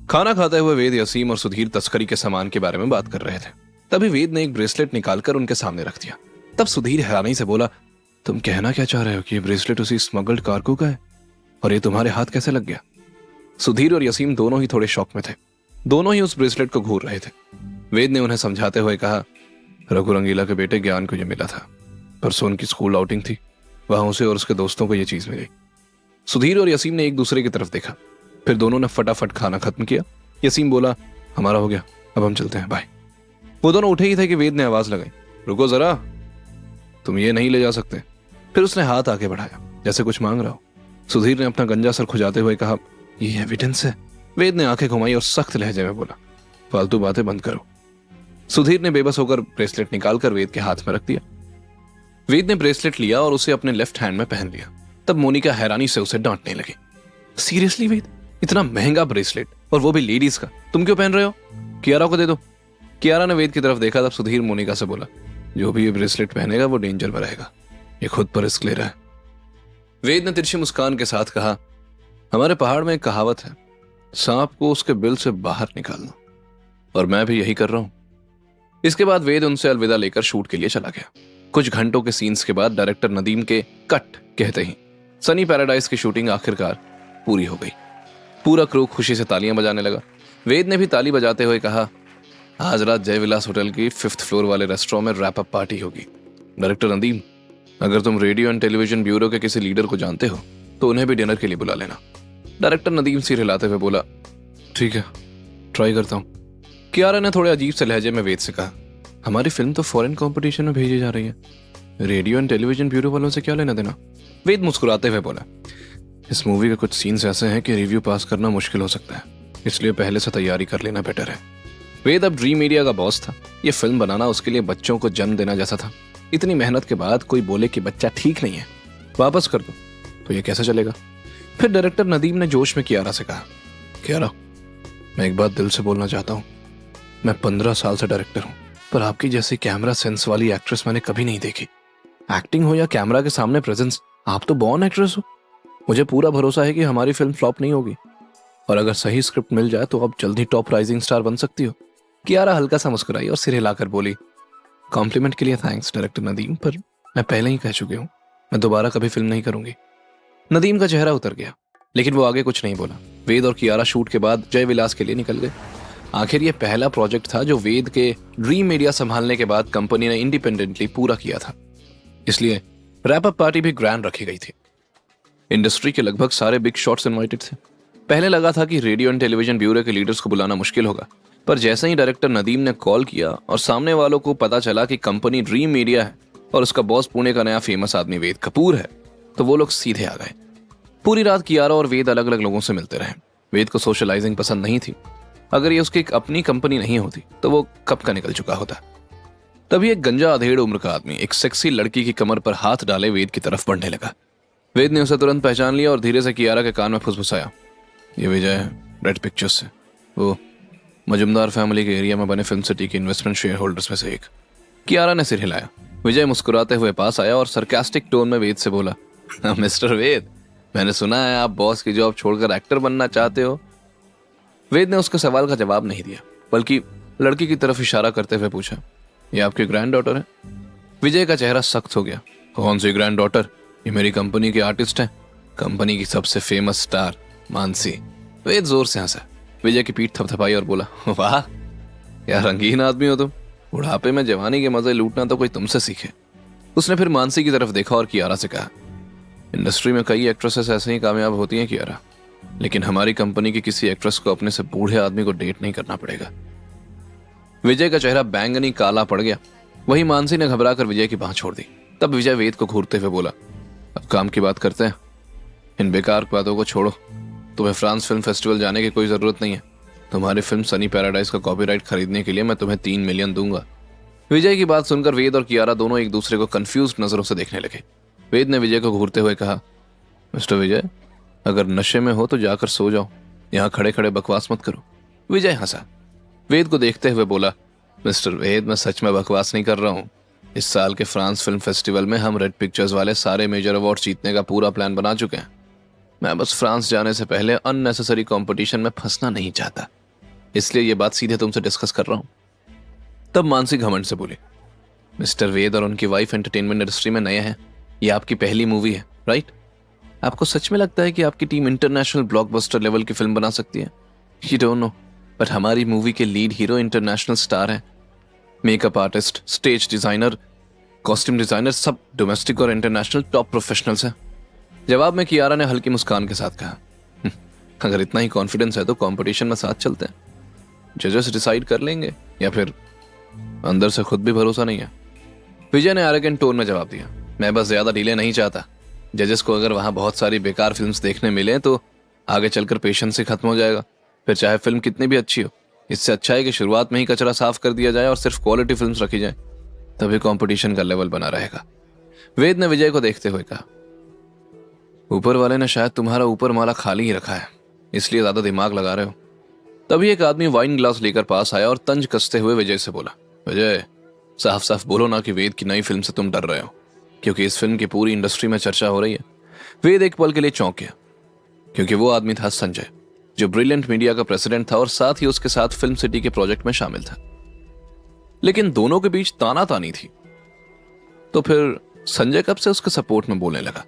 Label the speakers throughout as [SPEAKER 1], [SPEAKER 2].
[SPEAKER 1] खाना खाते हुए वेद, यसीम और सुधीर तस्करी के सामान के बारे में बात कर रहे थे। तभी वेद ने एक ब्रेसलेट निकालकर उनके सामने रख दिया। तब सुधीर हैरानी से बोला, तुम कहना क्या चाह रहे हो कि ये ब्रेसलेट उसी स्मगल्ड कारकू का है, और ये तुम्हारे हाथ कैसे लग गया? सुधीर और यसीम दोनों ही थोड़े शॉक में थे। दोनों ही उस ब्रेसलेट को घूर रहे थे। वेद ने उन्हें समझाते हुए कहा, रघु रंगीला के बेटे ज्ञान को यह मिला था। परसों उनकी स्कूल आउटिंग थी, वहां उसे और उसके दोस्तों को यह चीज मिली। सुधीर और यसीम ने एक दूसरे की तरफ देखा, फिर दोनों ने फटाफट खाना खत्म किया। यसीम बोला, हमारा हो गया, अब हम चलते हैं, बाय। वो दोनों उठे ही थे कि वेद ने आवाज लगाई, रुको जरा, तुम ये नहीं ले जा सकते। फिर उसने हाथ आगे बढ़ाया जैसे कुछ मांग रहा हो। सुधीर ने अपना गंजा सर खुजाते हुए कहा, ये एविडेंस है। वेद ने आंखें घुमाई और सख्त लहजे में बोला, फालतू बातें बंद करो। सुधीर ने बेबस होकर ब्रेसलेट निकालकर वेद के हाथ में रख दिया। वेद ने ब्रेसलेट लिया और उसे अपने लेफ्ट हैंड में पहन लिया। तब मोनिका हैरानी से उसे डांटने लगी, सीरियसली वेद, इतना महंगा ब्रेसलेट, और वो भी लेडीज का, तुम क्यों पहन रहे हो? कियारा को दे दो। कियारा ने वेद की तरफ देखा। तब सुधीर मोनिका से बोला, जो भी ये ब्रेसलेट पहनेगा वो डेंजर में रहेगा, ये खुद पर रिस्क ले रहा है। वेद ने तिरछी मुस्कान के साथ कहा, हमारे पहाड़ में एक कहावत है, सांप को उसके बिल से बाहर निकालना, और मैं भी यही कर रहा हूं। इसके बाद वेद उनसे अलविदा लेकर शूट के लिए चला गया। कुछ घंटों के सीन्स के बाद डायरेक्टर नदीम के कट कहते ही सनी पैराडाइज की शूटिंग आखिरकार पूरी हो गई। पूरा क्रू खुशी से तालियां बजाने लगा। वेद ने भी ताली बजाते हुए कहा, आज रात जय विलास होटल की 5th फ्लोर वाले रेस्टोरेंट में रैप अप पार्टी होगी। डायरेक्टर नदीम, अगर तुम रेडियो एंड टेलीविजन ब्यूरो के किसी लीडर को जानते हो तो उन्हें भी डिनर के लिए बुला लेना। डायरेक्टर नदीम सिर हिलाते हुए बोला, ठीक है, ट्राई करता हूं। कियारा ने थोड़े अजीब से लहजे में वेद से कहा, हमारी फिल्म तो फॉरेन कंपटीशन में भेजी जा रही है, रेडियो एंड टेलीविजन ब्यूरो वालों से क्या लेना देना? वेद मुस्कुराते हुए बोला, इस मूवी के कुछ सीन्स ऐसे हैं कि रिव्यू पास करना मुश्किल हो सकता है, इसलिए पहले से तैयारी कर लेना बेटर है। वेद अब ड्रीम मीडिया का बॉस था। ये फिल्म बनाना उसके लिए बच्चों को जन्म देना जैसा था। इतनी मेहनत के बाद कोई बोले कि बच्चा ठीक नहीं है, वापस कर दो, तो ये कैसे चलेगा? फिर डायरेक्टर नदीम ने जोश में कियारा से कहा, कियारा, मैं एक बात दिल से बोलना चाहता हूँ। मैं 15 साल से डायरेक्टर हूँ, पर आपकी जैसी कैमरा सेंस वाली एक्ट्रेस मैंने कभी नहीं देखी। एक्टिंग हो या कैमरा के सामने प्रेजेंस, आप तो बॉर्न एक्ट्रेस हो। मुझे पूरा भरोसा है कि हमारी फिल्म फ्लॉप नहीं होगी, और अगर सही स्क्रिप्ट मिल जाए तो आप जल्दी टॉप राइजिंग स्टार बन सकती हो। कियारा हल्का सा मुस्कुराई और सिर हिलाकर बोली, कॉम्प्लीमेंट के लिए थैंक्स डायरेक्टर नदीम, पर मैं पहले ही कह चुकी हूँ, मैं दोबारा कभी फिल्म नहीं करूंगी। नदीम का चेहरा उतर गया, लेकिन वो आगे कुछ नहीं बोला। वेद और कियारा शूट के बाद जय विलास के लिए निकल गए। आखिर ये पहला प्रोजेक्ट था जो वेद के ड्रीम मीडिया संभालने के बाद कंपनी ने इंडिपेंडेंटली पूरा किया था, इसलिए रैप अप पार्टी भी ग्रैंड रखी गई थी। इंडस्ट्री के लगभग सारे बिग शॉट्स इनवाइटेड थे। पहले लगा था कि रेडियो एंड टेलीविजन ब्यूरो के लीडर्स को बुलाना मुश्किल होगा, पर जैसे ही डायरेक्टर नदीम ने कॉल किया और सामने वालों को पता चला कि कंपनी ड्रीम मीडिया है और उसका बॉस पुणे का नया फेमस आदमी वेद कपूर है, तो वो लोग सीधे आ गए। पूरी रात कियारा और वेद अलग अलग लोगों से मिलते रहे। वेद को सोशलाइजिंग पसंद नहीं थी। अगर ये उसकी एक अपनी कंपनी नहीं होती तो वो कब का निकल चुका होता। तभी एक गंजा अधेड़ उम्र का आदमी एक सेक्सी लड़की की कमर पर हाथ डाले वेद की तरफ बढ़ने लगा। वेद ने उसे तुरंत पहचान लिया और धीरे से कियारा के कान में फुसफुसाया, ये विजय है, रेड पिक्चर्स से, वो मजुमदार फैमिली के एरिया में बने फिल्म सिटी के इन्वेस्टमेंट शेयर होल्डर्स में से एक। कियारा ने सिर हिलाया। विजय मुस्कुराते हुए पास आया और सरकास्टिक टोन में वेद से बोला, मिस्टर वेद, मैंने सुना है आप बॉस की जॉब छोड़कर एक्टर बनना चाहते हो। वेद ने उसके सवाल का जवाब नहीं दिया, बल्कि लड़की की तरफ इशारा करते हुए पूछा, ये आपकी ग्रैंड डॉटर है? विजय का चेहरा सख्त हो गया। कौन सी ग्रैंड डॉटर? ये मेरी कंपनी के आर्टिस्ट हैं, कंपनी की सबसे फेमस स्टार मानसी। वेद जोर से हंसा। विजय की पीठ थपथपाई और बोला, वाह क्या रंगीन आदमी हो तुम, बुढ़ापे में जवानी के मजे लूटना तो कोई तुमसे सीखे। उसने फिर मानसी की तरफ देखा और कियारा से कहा, इंडस्ट्री में कई एक्ट्रेसेस ऐसे ही कामयाब होती हैं कियारा, लेकिन हमारी कंपनी की किसी एक्ट्रेस को अपने से बूढ़े आदमी को डेट नहीं करना पड़ेगा। विजय का चेहरा बैंगनी काला पड़ गया। वही मानसी ने घबरा कर विजय की बांह छोड़ दी। तब विजय वेद को घूरते हुए बोला, अब काम की बात करते हैं, इन बेकार बातों को छोड़ो। तुम्हें फ्रांस फिल्म फेस्टिवल जाने की कोई जरूरत नहीं है। तुम्हारी फिल्म सनी पैराडाइज का कॉपीराइट खरीदने के लिए मैं तुम्हें 3 मिलियन दूंगा। विजय की बात सुनकर वेद और कियारा दोनों एक दूसरे को कंफ्यूज्ड नजरों से देखने लगे। वेद ने विजय को घूरते हुए कहा, मिस्टर विजय, अगर नशे में हो तो जाकर सो जाओ, यहाँ खड़े खड़े बकवास मत करो। विजय हंसा। वेद को देखते हुए बोला, मिस्टर वेद, मैं सच में बकवास नहीं कर रहा हूँ। इस साल के फ्रांस फिल्म फेस्टिवल में हम रेड पिक्चर्स वाले सारे मेजर अवार्ड जीतने का पूरा प्लान बना चुके हैं। मैं बस फ्रांस जाने से पहले अननेसेसरी कंपटीशन में फंसना नहीं चाहता। इसलिए ये बात सीधे तुमसे डिस्कस कर रहा हूं। तब मानसी घमंड से बोली, मिस्टर वेद और उनकी वाइफ एंटरटेनमेंट इंडस्ट्री में नए हैं, ये आपकी पहली मूवी है, राइट? आपको सच में लगता है कि आपकी टीम इंटरनेशनल ब्लॉकबस्टर लेवल की फिल्म बना सकती है? यू डोंट नो, बट हमारी मूवी के लीड हीरो इंटरनेशनल स्टार है। Makeup artist, stage designer, costume designer, सब डोमेस्टिक और इंटरनेशनल टॉप प्रोफेशनल्स हैं। जवाब में कियारा ने हल्की मुस्कान के साथ कहा, अगर इतना ही कॉन्फिडेंस है तो कंपटीशन में साथ चलते हैं, जजेस डिसाइड कर लेंगे, या फिर अंदर से खुद भी भरोसा नहीं है। विजय ने एरोगेंट टोन में जवाब दिया, मैं बस ज्यादा डिले नहीं चाहता। जजेस को अगर वहां बहुत सारी बेकार फिल्म्स देखने मिले तो आगे चलकर पेशेंस ही खत्म हो जाएगा, फिर चाहे फिल्म कितनी भी अच्छी हो। इससे अच्छा है कि शुरुआत में ही कचरा साफ कर दिया जाए और सिर्फ क्वालिटी फिल्म्स रखी जाए, तभी कंपटीशन का लेवल बना रहेगा। वेद ने विजय को देखते हुए कहा, ऊपर वाले ने शायद तुम्हारा ऊपर माला खाली ही रखा है, इसलिए ज्यादा दिमाग लगा रहे हो। तभी एक आदमी वाइन ग्लास लेकर पास आया और तंज कसते हुए विजय से बोला, विजय साफ साफ बोलो ना कि वेद की नई फिल्म से तुम डर रहे हो, क्योंकि इस फिल्म की पूरी इंडस्ट्री में चर्चा हो रही है। वेद एक पल के लिए चौंक गया, क्योंकि वो आदमी था संजय, जो ब्रिलियंट मीडिया का प्रेसिडेंट था और साथ ही उसके साथ फिल्म सिटी के प्रोजेक्ट में शामिल था। लेकिन दोनों के बीच तानातानी थी, तो फिर संजय कब से उसके सपोर्ट में बोलने लगा?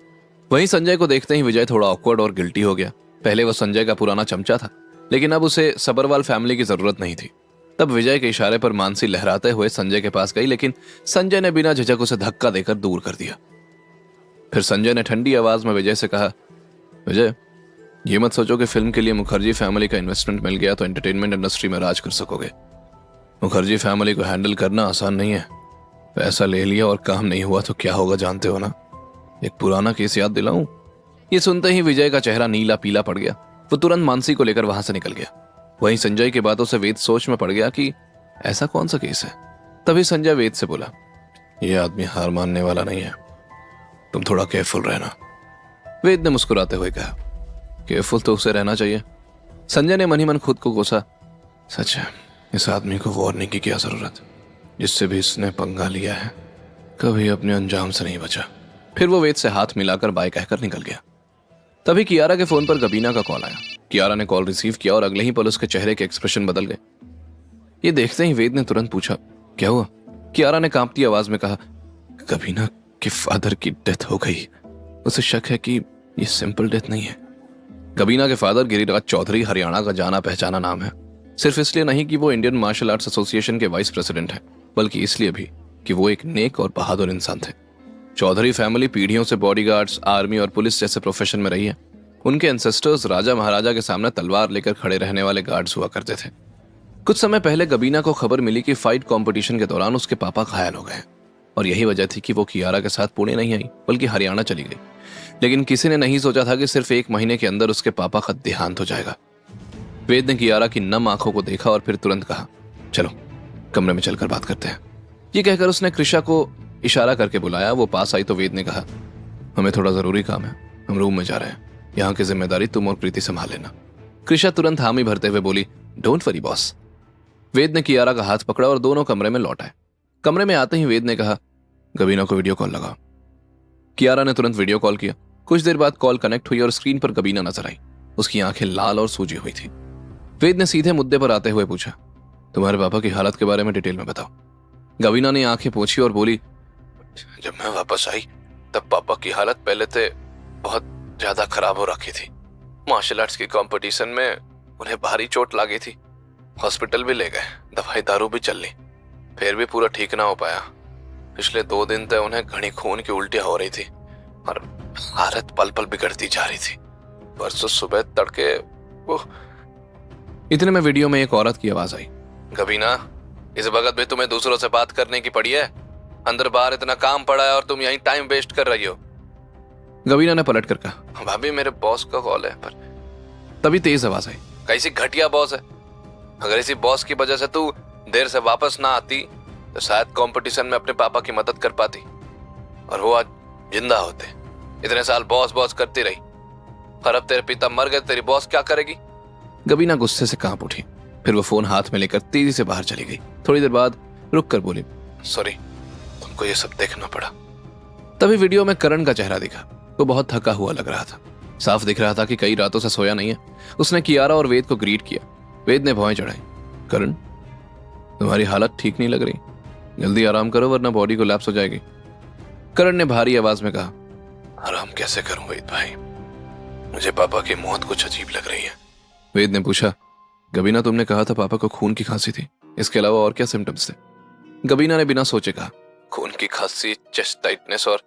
[SPEAKER 1] वहीं संजय को देखते ही विजय थोड़ा ऑकवर्ड और गिल्टी हो गया। पहले वो संजय का पुराना चमचा था, लेकिन अब उसे सबरवाल फैमिली की जरूरत नहीं थी। तब विजय के इशारे पर मानसी लहराते हुए संजय के पास गई, लेकिन संजय ने बिना झिझक उसे धक्का देकर दूर कर दिया। फिर संजय ने ठंडी आवाज में विजय से कहा, विजय ये मत सोचो कि फिल्म के लिए मुखर्जी फैमिली का इन्वेस्टमेंट मिल गया तो एंटरटेनमेंट इंडस्ट्री में राज कर सकोगे। मुखर्जी फैमिली को हैंडल करना आसान नहीं है। पैसा ले लिया और काम नहीं हुआ तो क्या होगा जानते हो ना? एक पुराना केस याद दिलाऊं? ये सुनते ही विजय का चेहरा नीला पीला पड़ गया। वो तुरंत मानसी को लेकर वहां से निकल गया। वहीं संजय की बातों से वेद सोच में पड़ गया कि ऐसा कौन सा केस है। तभी संजय वेद से बोला, यह आदमी हार मानने वाला नहीं है, तुम थोड़ा केयरफुल रहना। वेद ने मुस्कुराते हुए कहा, केयरफुल तो उसे रहना चाहिए। संजय ने मन ही मन खुद को कोसा, सच है इस आदमी को वार्निंग की क्या जरूरत, जिससे भी इसने पंगा लिया है कभी अपने अंजाम से नहीं बचा। फिर वो वेद से हाथ मिलाकर बाय कहकर निकल गया। तभी कियारा के फोन पर गबीना का कॉल आया। कियारा ने कॉल रिसीव किया और अगले ही पल उसके चेहरे के एक्सप्रेशन बदल गए। ये देखते ही वेद ने तुरंत पूछा, क्या हुआ? कियारा ने कांपती आवाज में कहा, गबीना के फादर की डेथ हो गई। उसे शक है कि ये सिंपल डेथ नहीं है। गबीना के फादर गिरिराज चौधरी हरियाणा का जाना पहचाना नाम है। सिर्फ इसलिए नहीं कि वो इंडियन मार्शल आर्ट्स एसोसिएशन के वाइस प्रेसिडेंट हैं, बल्कि इसलिए भी कि वो एक नेक और बहादुर इंसान थे। चौधरी फैमिली पीढ़ियों से बॉडीगार्ड्स, आर्मी और पुलिस जैसे प्रोफेशन में रही है। उनके एंसेस्टर्स राजा महाराजा के सामने तलवार लेकर खड़े रहने वाले गार्ड्स हुआ करते थे। कुछ समय पहले गबीना को खबर मिली कि फाइट कंपटीशन के दौरान उसके पापा घायल हो गए, और यही वजह थी कि वो कियारा के साथ पुणे नहीं आई बल्कि हरियाणा चली गई। लेकिन किसी ने नहीं सोचा था कि सिर्फ 1 महीने के अंदर उसके पापा का देहांत हो जाएगा। वेद ने कियारा की नम आंखों को देखा और फिर तुरंत कहा, चलो कमरे में चलकर बात करते हैं। ये कहकर उसने कृषा को इशारा करके बुलाया। वो पास आई तो वेद ने कहा, हमें थोड़ा जरूरी काम है, हम रूम में जा रहे हैं, यहाँ की जिम्मेदारी तुम और प्रीति संभाल लेना। कृषा तुरंत हामी भरते हुए बोली, डोंट वरी बॉस। वेद ने कियारा का हाथ पकड़ा और दोनों कमरे में लौट आए। कमरे में आते ही वेद ने कहा, गबीना को वीडियो कॉल लगा। कियारा ने तुरंत वीडियो कॉल किया। कुछ देर बाद कॉल कनेक्ट हुई और स्क्रीन पर गबीना नजर आई। उसकी आंखें लाल और सूजी हुई थी। वेद ने सीधे मुद्दे पर आते हुए पूछा, तुम्हारे पापा की हालत के बारे में डिटेल में बताओ। गबीना ने आंखें पोंछी और बोली, जब मैं वापस आई तब पापा की हालत पहले से बहुत ज्यादा खराब हो रखी थी। मार्शल आर्ट्स की कंपटीशन में उन्हें भारी चोट लगी थी। हॉस्पिटल भी ले गए, दवाई दारू भी चल ली, फिर भी पूरा ठीक ना हो पाया। पिछले 2 दिन तक उन्हें घनी खून की उल्टियां हो रही थी और हालत पल पल बिगड़ती जा रही थी। परसों सुबह तड़के वो। इतने में वीडियो में एक औरत की आवाज आई, गबीना इस वक्त भी तुम्हें दूसरों से बात करने की पड़ी है? अंदर बाहर इतना काम पड़ा है और तुम यहीं टाइम वेस्ट कर रही हो। गबीना ने पलट कर कहा, भाभी मेरे बॉस का कॉल है। पर तभी तेज आवाज आई, कैसी घटिया बॉस है? अगर इसी बॉस की वजह से तू देर से वापस ना आती तो शायद कंपटीशन में अपने पापा की मदद कर पाती और वो आज जिंदा होते। इतने साल बॉस बॉस करती रही और अब तेरे पिता मर गए, तेरी बॉस क्या करेगी? गबीना गुस्से से कांप उठी। फिर वो फोन हाथ में लेकर तेजी से बाहर चली गई। थोड़ी देर बाद रुक कर बोली, सॉरी तुमको ये सब देखना पड़ा। तभी वीडियो में करण का चेहरा दिखा। वो बहुत थका हुआ लग रहा था। साफ दिख रहा था कि कई रातों से सोया नहीं है। उसने कियारा और वेद को ग्रीट किया। वेद ने भौएं चढ़ाई। करण, तुम्हारी हालत ठीक नहीं लग रही, जल्दी आराम करो वरना बॉडी कोलैप्स हो जाएगी। करण ने भारी आवाज में कहा। आराम कैसे करूं वेद भाई, मुझे पापा की मौत कुछ अजीब लग रही है। वेद ने पूछा, गबीना तुमने कहा था पापा को खून की खांसी थी, इसके अलावा और क्या सिम्टम्स थे? गबीना ने बिना सोचे कहा, खून की खांसी, चेस्ट टाइटनेस और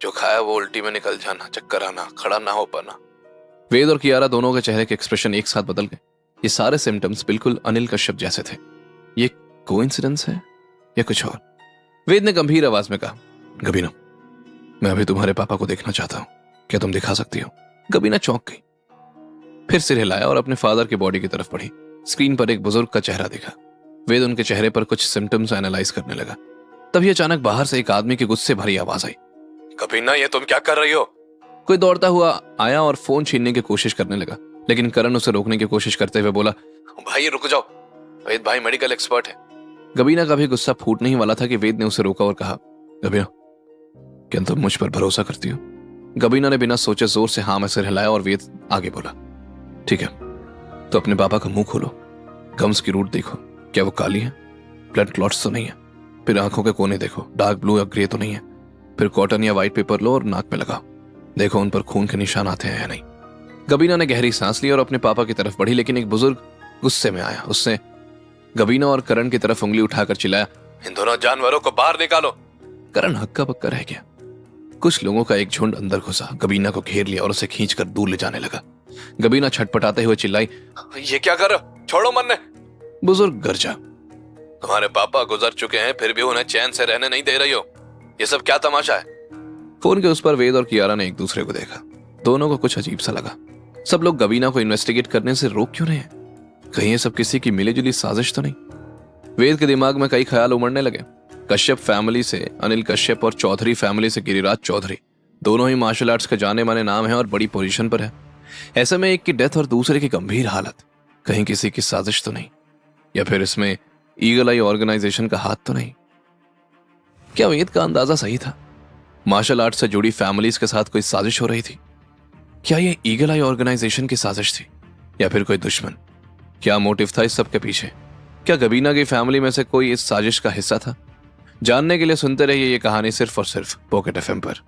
[SPEAKER 1] जो खाया वो उल्टी में निकल जाना, चक्कर आना, खड़ा ना हो पाना। वेद और कियारा दोनों के चेहरे के एक्सप्रेशन एक साथ बदल गए। ये सारे सिम्टम्स बिल्कुल अनिल कश्यप जैसे थे। ये कोइंसिडेंस है या कुछ और? वेद ने गंभीर आवाज में कहा, गबीना मैं अभी तुम्हारे पापा को देखना चाहता हूं, क्या तुम दिखा सकती हो? गबीना चौंक गई, फिर सिर हिलाया और अपने फादर की बॉडी की तरफ बढ़ी। स्क्रीन पर एक बुजुर्ग का चेहरा दिखा। वेद उनके चेहरे पर कुछ सिम्टम्स एनालाइज करने लगा। तभी अचानक बाहर से एक आदमी की गुस्से भरी आवाज आई, गबीना ये तुम क्या कर रही हो? कोई दौड़ता हुआ आया और फोन छीनने की कोशिश करने लगा, लेकिन करण उसे रोकने की कोशिश करते हुए बोला, भाई रुक जाओ, वेद भाई मेडिकल एक्सपर्ट है। गबीना का भी गुस्सा फूटने ही वाला था कि वेद ने उसे रोका और कहा, गबीना क्या तुम मुझ पर भरोसा करती हो? गबीना ने बिना सोचे जोर से हाँ में सिर हिलाया और वेद आगे बोला, ठीक है तो अपने पापा का मुंह खोलो, गम्स की रूट देखो, क्या वो काली है? ब्लड क्लॉट्स तो नहीं है? फिर आंखों के कोने देखो, डार्क ब्लू या ग्रे तो नहीं है? फिर कॉटन या व्हाइट पेपर लो और नाक में लगाओ, देखो उन पर खून के निशान आते हैं या नहीं। गबीना ने गहरी सांस ली और अपने पापा की तरफ बढ़ी, लेकिन एक बुजुर्ग गुस्से में आया। उसने गबीना और करण की तरफ उंगली उठाकर चिल्लाया, इन दोनों जानवरों को बाहर निकालो। करण हक्का बक्का रह गया। कुछ लोगों का एक झुंड अंदर घुसा, गबीना को घेर लिया और उसे खींचकर दूर ले जाने लगा। गबीना छटपटाते हुए चिल्लाई, ये क्या कर रहे हो? छोड़ो मरने। बुजुर्ग गरजा, तुम्हारे पापा गुजर चुके हैं फिर भी उन्हें चैन से रहने नहीं दे रही हो, ये सब क्या तमाशा है? फोन के उस पर वेद और कियारा ने एक दूसरे को देखा। दोनों को कुछ अजीब सा लगा। सब लोग गबीना को इन्वेस्टिगेट करने से रोक क्यों रहे हैं? कहीं ये सब किसी की मिलीजुली साजिश तो नहीं? वेद के दिमाग में कई ख्याल उमड़ने लगे। कश्यप फैमिली से अनिल कश्यप और चौधरी फैमिली से गिरिराज चौधरी, दोनों ही मार्शल आर्ट्स के जाने माने नाम है और बड़ी पोजीशन पर है। ऐसे में एक की डेथ और दूसरे की गंभीर हालत, कहीं किसी की साजिश तो नहीं? या फिर इसमें ईगल आई ऑर्गेनाइजेशन का हाथ तो नहीं? क्या वेद का अंदाजा सही था? मार्शल आर्ट से जुड़ी फैमिलीज के साथ कोई साजिश हो रही थी? क्या ये ईगल आई ऑर्गेनाइजेशन की साजिश थी या फिर कोई दुश्मन? क्या मोटिव था इस सब के पीछे? क्या गबीना की फैमिली में से कोई इस साजिश का हिस्सा था? जानने के लिए सुनते रहिए ये कहानी सिर्फ और सिर्फ पॉकेट एफएम पर।